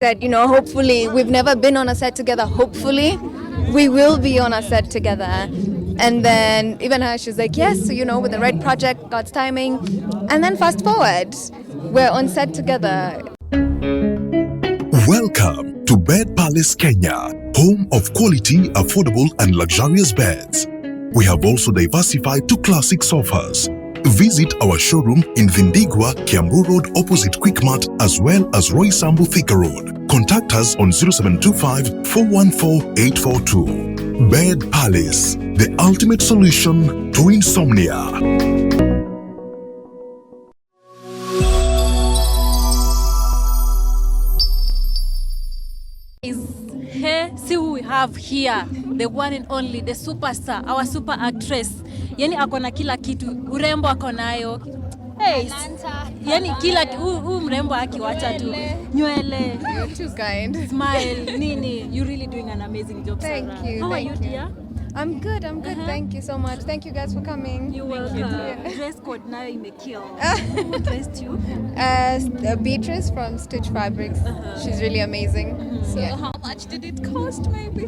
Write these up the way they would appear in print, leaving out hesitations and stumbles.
That, hopefully, we've never been on a set together. Hopefully, we will be on a set together. And then even her, she's like, yes, with the right project, God's timing. And then fast forward, we're on set together. Welcome to Bed Palace Kenya, home of quality, affordable and luxurious beds. We have also diversified to classic sofas. Visit our showroom in Vindigua, Kiambu Road opposite Quickmart, as well as Roy Sambu Thika Road. Contact us on 0725 414 842. Bed Palace, the ultimate solution to insomnia. See who we have here, the one and only, the superstar, our super actress. Yani akona kila kitu, urembo akonayo. Hey, yani kila mrembo akiwacha tu. Nywele. You're too kind. Smile, nini. You're really doing an amazing job, Sarrah. Thank you. How are you, dear? I'm good. Thank you so much. Thank you guys for coming. You're welcome. Dress code now you may kill. Who dressed you? Beatrice from Stitch Fabrics. She's really amazing. So how much did it cost, maybe?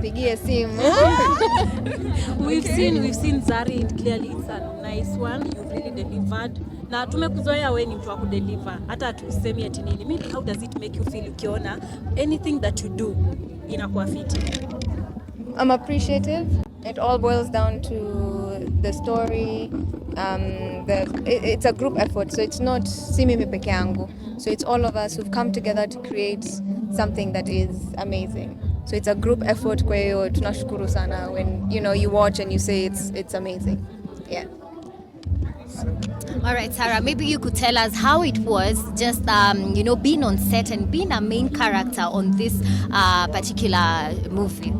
Biggie Sim. We've seen Zari, and clearly it's a nice one. You've really delivered. Na tumekuzoea wewe ni mtu wa kudeliver. Hata tusemi ati nini. Maybe how does it make you feel ukiona anything that you do inakuwa fiti? I'm appreciative. It all boils down to the story. It's a group effort, so it's not si mimi peke yangu. So it's all of us who've come together to create something that is amazing. So it's a group effort. Kwa hiyo tunashukuru sana when you watch and you say it's amazing. Yeah. All right, Sarrah, maybe you could tell us how it was just being on set and being a main character on this particular movie.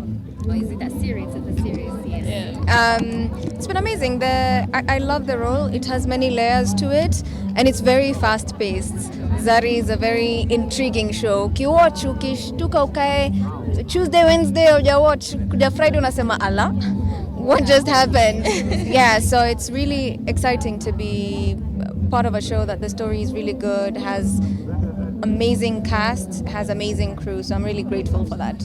Or is it a series? It's a series, yes. Yeah. It's been amazing. I love the role. It has many layers to it, and it's very fast-paced. Zari is a very intriguing show. Ukiwatch, ukishtuka ukae Tuesday, Wednesday, hujawatch, kuja Friday unasema ala, what just happened? Yeah, so it's really exciting to be part of a show that the story is really good, has amazing cast, has amazing crew, so I'm really grateful for that.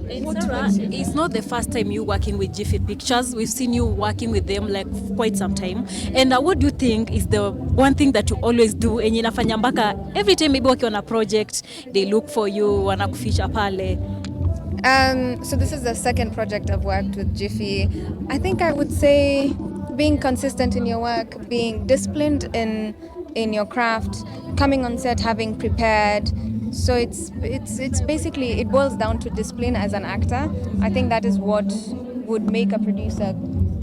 Sarrah, it's not the first time you working with Jiffy Pictures. We've seen you working with them like quite some time. And what do you think is the one thing that you always do and inafanya mpaka every time maybe working on a project they look for you, wanakufisha pale? So this is the second project I've worked with Jiffy. I think I would say being consistent in your work, being disciplined in your craft, coming on set, having prepared. So it's basically, it boils down to discipline as an actor. I think that is what would make a producer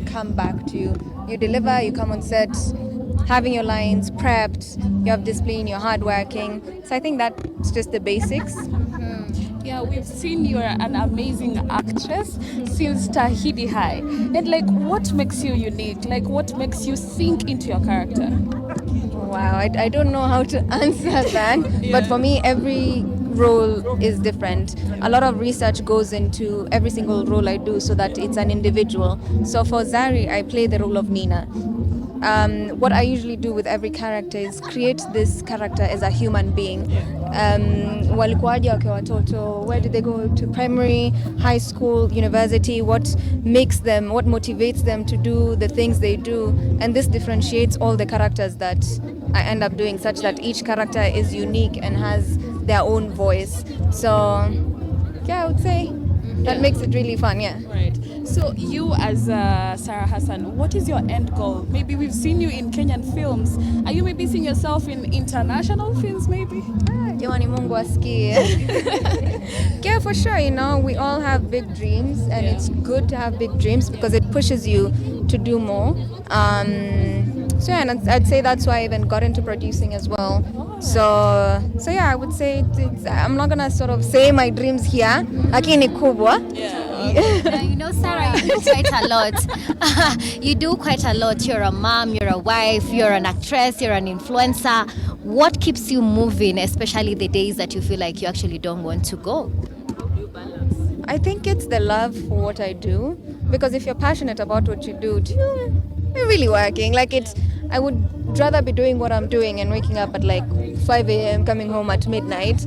come back to you. You deliver, you come on set, having your lines prepped, you have discipline, you're hardworking. So I think that's just the basics. Yeah, we've seen you're an amazing actress since Tahidi High. And what makes you unique? What makes you sink into your character? Wow, I don't know how to answer that. Yeah. But for me, every role is different. A lot of research goes into every single role I do so that it's an individual. So for Zari, I play the role of Nina. What I usually do with every character is create this character as a human being. Walikuwaje wakiwa watoto, where did they go to primary, high school, university, what motivates them to do the things they do, and this differentiates all the characters that I end up doing, such that each character is unique and has their own voice. So yeah, I would say that makes it really fun. Yeah. Right. So you as Sarrah Hassan, what is your end goal? Maybe we've seen you in Kenyan films. Are you maybe seeing yourself in international films maybe? Jamani Mungu asikie. Yeah, for sure, we all have big dreams, and it's good to have big dreams because it pushes you to do more. So yeah, and I'd say that's why I even got into producing as well. So yeah, I would say I'm not gonna sort of say my dreams here. Lakini kubwa. Yeah. Sarrah, you do quite a lot. You do quite a lot. You're a mom, you're a wife, you're an actress, you're an influencer. What keeps you moving, especially the days that you feel like you actually don't want to go? How do you balance? I think it's the love for what I do. Because if you're passionate about what you do, you're really working. I would rather be doing what I'm doing and waking up at 5 a.m., coming home at midnight,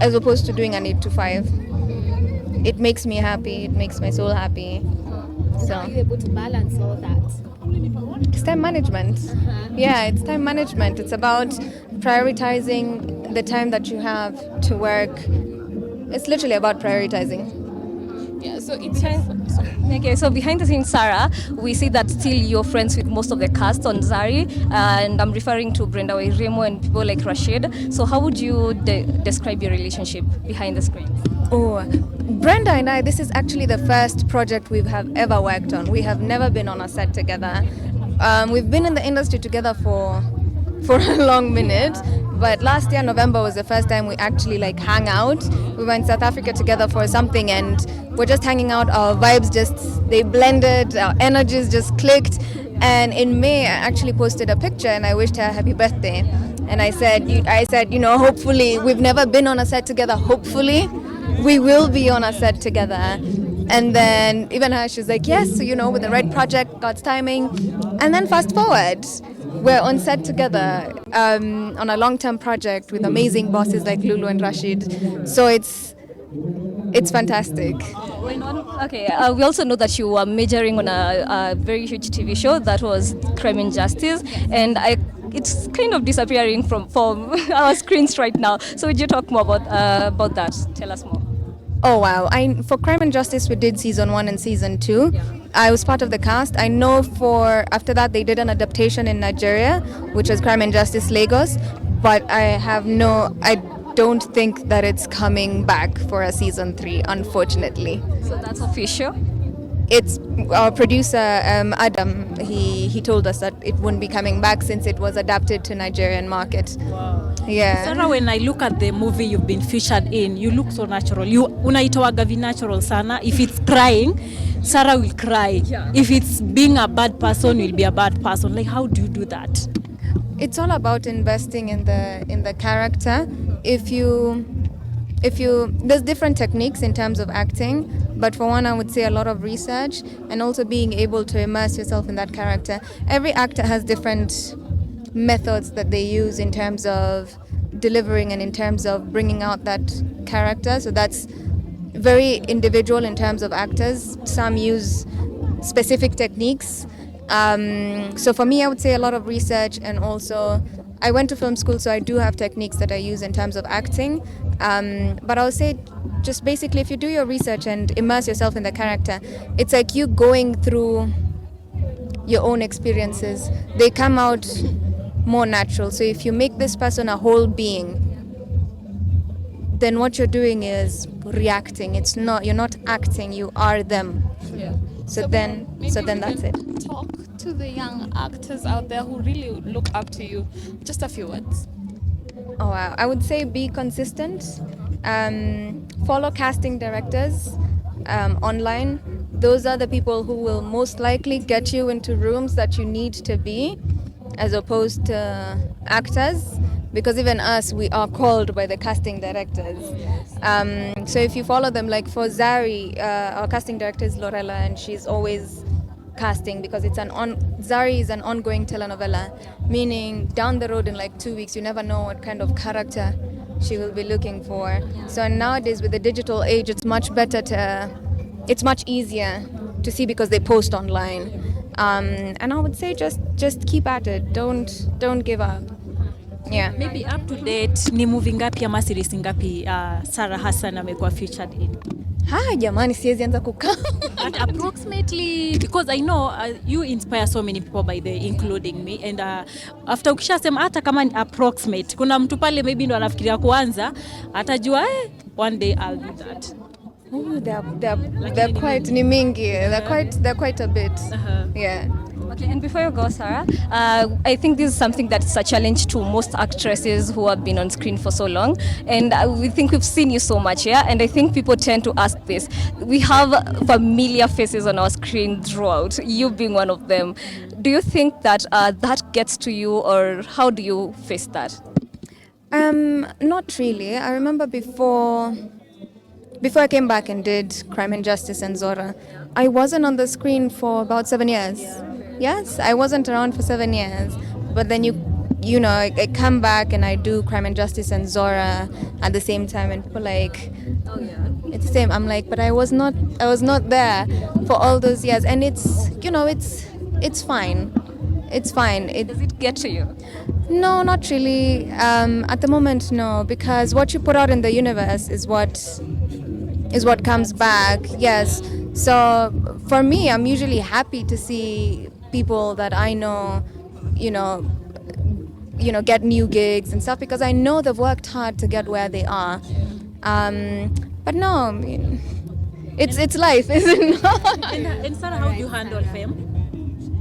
as opposed to doing an 8 to 5. It makes me happy. It makes my soul happy. So how are you able to balance all that? It's time management. Yeah, it's time management. It's about prioritizing the time that you have to work. It's literally about prioritizing. Yeah, so it's Okay, so behind the scenes, Sarah, we see that still you're friends with most of the cast on Zari, and I'm referring to Brenda Wairemo and people like Rashid. So how would you describe your relationship behind the screen? Oh, Brenda and I, this is actually the first project we have ever worked on. We have never been on a set together. We've been in the industry together for a long minute, but last year November was the first time we actually like hang out. We were in South Africa together for something and we're just hanging out. Our vibes they blended, our energies just clicked. And in May I actually posted a picture and I wished her happy birthday. And I said, hopefully, we've never been on a set together, hopefully we will be on a set together. And then even her, she's like, yes, with the right project, God's timing. And then fast forward, we're on set together on a long-term project with amazing bosses like Lulu and Rashid. So it's fantastic. Okay, we also know that you were majoring on a very huge TV show that was Crime and Justice, and it's kind of disappearing from our screens right now. So would you talk more about that? Tell us more. Oh wow! For Crime and Justice, we did season 1 and season 2. I was part of the cast. I know after that they did an adaptation in Nigeria, which was Crime and Justice Lagos. But I don't think that it's coming back for a season 3, unfortunately. So that's official? It's our producer Adam. He told us that it wouldn't be coming back since it was adapted to Nigerian market. Wow. Yeah. Sarah, when I look at the movie you've been featured in, you look so natural. Unaitoaga natural sana. If it's crying, Sarah will cry. Yeah. If it's being a bad person, you'll be a bad person. Like, how do you do that? It's all about investing in the character. If you there's different techniques in terms of acting, but for one I would say a lot of research and also being able to immerse yourself in that character. Every actor has different methods that they use in terms of delivering and in terms of bringing out that character. So that's very individual in terms of actors. Some use specific techniques. So for me, I would say a lot of research, and also I went to film school, so I do have techniques that I use in terms of acting. But I would say just basically if you do your research and immerse yourself in the character, it's like you going through your own experiences. They come out more natural. So if you make this person a whole being, then what you're doing is reacting. You're not acting, you are them. Yeah. So then that's it. Talk to the young actors out there who really look up to you. Just a few words. Oh wow. I would say be consistent. Follow casting directors online. Those are the people who will most likely get you into rooms that you need to be, as opposed to actors, because even us, we are called by the casting directors. So if you follow them, like for Zari, our casting director is Lorella, and she's always casting because Zari is an ongoing telenovela, meaning down the road in like 2 weeks, you never know what kind of character she will be looking for. So nowadays with the digital age, it's much easier to see because they post online. And I would say just keep at it. Don't give up. Yeah. Maybe up to date, ni movie ngapi ama series ngapi Sarrah Hassan amekuwa featured in? Jamani, siwezi anza kukaa. But approximately, because I know you inspire so many people by the including me, and after ukishasema hata kama ni approximate, kuna mtu pale maybe ndo anafikiria kuanza, atajua one day I'll do that. Oh, they're quite ni mingi. They're quite a bit. Yeah. Okay, and before you go, Sarrah, I think this is something that's a challenge to most actresses who have been on screen for so long, and we think we've seen you so much, yeah? And I think people tend to ask this. We have familiar faces on our screen throughout, you being one of them. Do you think that that gets to you, or how do you face that? Not really. I remember before I came back and did Crime and Justice and Zora, I wasn't on the screen for about 7 years. Yes, I wasn't around for 7 years. But then you I come back and I do Crime and Justice and Zora at the same time, and people like, Oh yeah. it's the same. I'm like, but I was not there for all those years, and it's fine. It's fine. Does it get to you? No, not really. At the moment, no, because what you put out in the universe is what comes back. Yes. So for me, I'm usually happy to see people that I know, get new gigs and stuff, because I know they've worked hard to get where they are. But no, I mean, it's life, isn't it? And Sarah, how do you handle fame?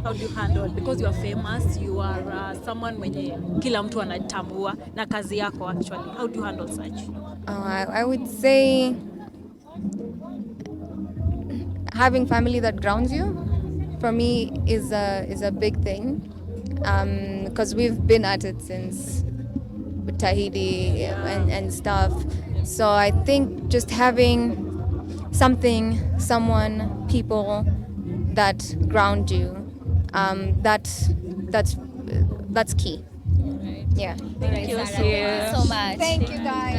How do you handle, because you are famous, you are someone mwenye kila mtu anatambua na kazi yako actually. How do you handle such? I would say having family that grounds you, for me, is a big thing, because we've been at it since Tahiti and stuff. So I think just having someone, people that ground you, that's key. Yeah. Thank you So much. Thank you, guys.